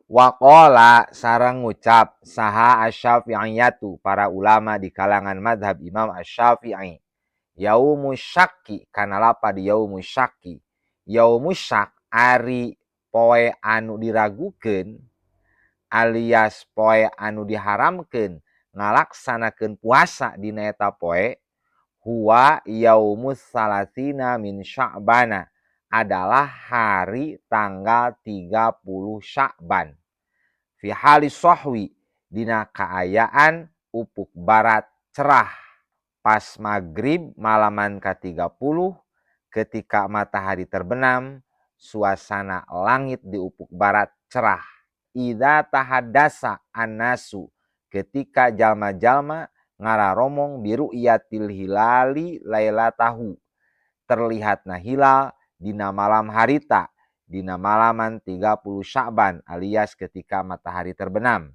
Waqala sareng ngucap saha asy-Syafi'iyatu para ulama di kalangan madhab Imam Asy-Syafi'i. Yaumus syakki kana lapad yaumus syakki. Yaumus syak ari poe anu diragukeun alias poe anu diharamkeun ngalaksanakeun puasa dina eta poe huwa yaumus salasina min Sya'bana adalah hari tanggal 30 Sya'ban. Fi halis sahwi dina kaayaan upuk barat cerah pas maghrib malaman ke-30 ketika matahari terbenam suasana langit di upuk barat cerah. Idza tahadasa annasu ketika jalma-jalma ngararomong biru iatil hilali lailatahu terlihatna hilal dina malam harita dina malaman 30 Sya'ban alias ketika matahari terbenam.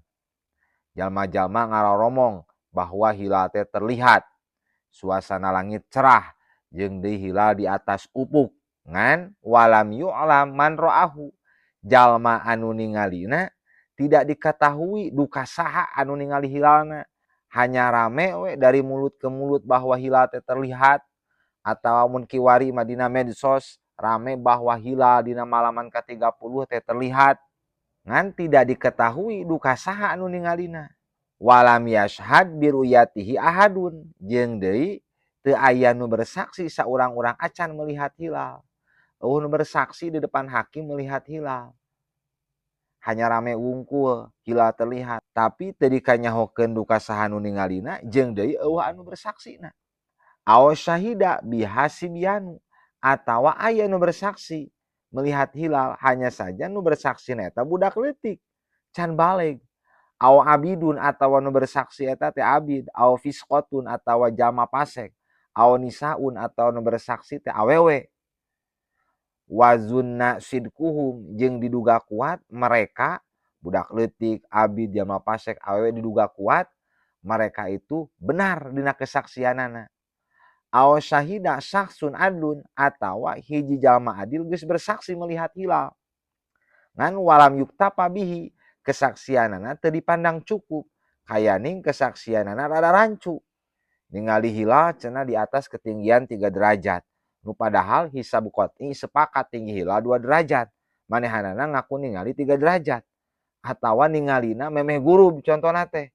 Jalma-jalma ngararomong bahwa hilal teh terlihat suasana langit cerah jeung deui hilal di atas upuk ngan walam yu'lam man ra'ahu jalma anu ningalina tidak diketahui duka saha anu ningali hilalna hanya rame we dari mulut ke mulut bahwa hilal teh terlihat atau mun kiwari madina medsos rame bahwa hilal dina malaman ke-30 teh terlihat ngan tidak diketahui duka saha anu ningalina walam yashhad biruyatihi ahadun jeung deui teu aya nu bersaksi saurang-urang acan melihat hilal. Nu bersaksi di depan hakim melihat hilal. Hanya rame wungkul hilal terlihat, tapi teu dikanyahokeun duka saha nu ningalina jeung deui eueuh anu bersaksina. Aw syahida bihasibianu atawa aya nu bersaksi melihat hilal hanya saja nu bersaksi eta budak leutik can baleg. Aw abidun atawa nu bersaksi eta teh abid, aw fisqotun atawa jama pasek, aw nisaun atawa nu bersaksi teh awewe. Wazunna sidkuhum jeung diduga kuat mereka budak leutik, abid, jama pasek, awewe diduga kuat mereka itu benar dina kesaksianana. Aw syahida saksun adlun atawa hiji jalma adil geus bersaksi melihat hilal. Ngan walam yuktapa bihi kesaksianana teu dipandang cukup kayaning kesaksianana rada rancu ningali hilal cenah di atas ketinggian 3 derajat nu padahal hisab qot'i sepakat tinggi hilal 2 derajat manehanana ngaku ningali 3 derajat atawa ningalina memeh gurub contohna teh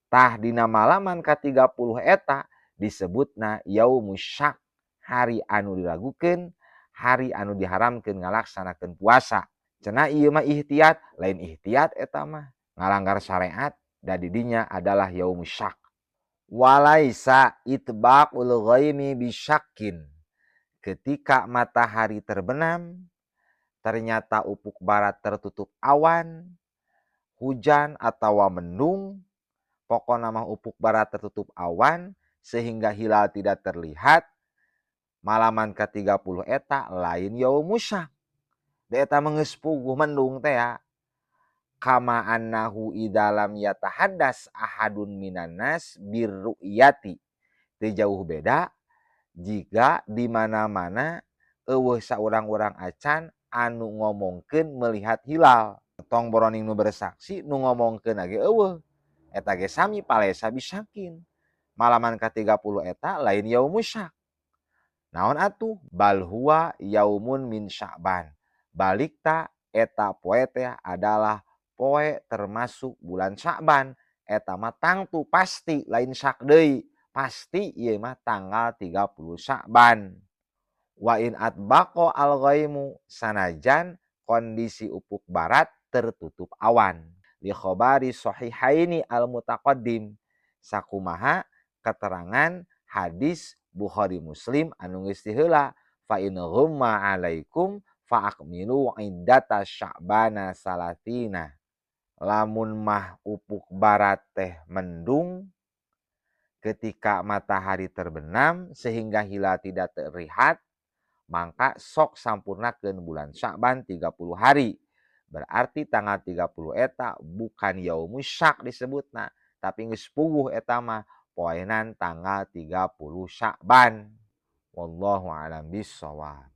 tah dina malaman ka-30 eta disebutna yaumus syak hari anu diragukeun hari anu diharamkeun ngalaksanakeun puasa. Cenah ieu mah ihtiyat, lain ihtiyat eta mah ngalanggar syariat da didinya adalah yaumus syak. Walaisa itbaqul ghaimi bisyakin. Ketika matahari terbenam, ternyata upuk barat tertutup awan, hujan atau mendung, pokokna mah upuk barat tertutup awan sehingga hilal tidak terlihat. Malaman ke-30 eta lain yaumus syak. Eta mengeus puguh mendung teh ya. Kama annahu idalam yatahaddas ahadun minan nas birru'yati. Teu jauh beda jika di mana-mana eueuh saurang-urang acan anu ngomongkeun melihat hilal. Tong boroning nu bersaksi nu ngomongkeun age eueuh. Eta ge sami palesa bisyakin. Malaman ka-30 eta lain yaumus syak. Naon atuh? Bal huwa yaumun min Sya'ban. Balikta eta poe teh adalah poe termasuk bulan Sya'ban. Eta mah tangtu pasti lain syak deui. Pasti ieu mah tanggal 30 Sya'ban. Wa in atbaqo al-ghaimu sanajan kondisi upuk barat tertutup awan. Li khabari sahihaini al-mutaqaddim. Sakumaha keterangan hadis Bukhari Muslim anu geus ti heula fa in ghumma alaikum fa akmilu iddata Sya'bana salatina. Lamun mah upuk barat teh mendung ketika matahari terbenam sehingga hilal tidak terlihat maka sok sampurnakeun bulan Sya'ban 30 hari. Berarti tanggal 30 eta bukan yaumus syak disebutna tapi geus puguh eta mah poenan tanggal 30 Sya'ban. Wallahu a'lam bishawab.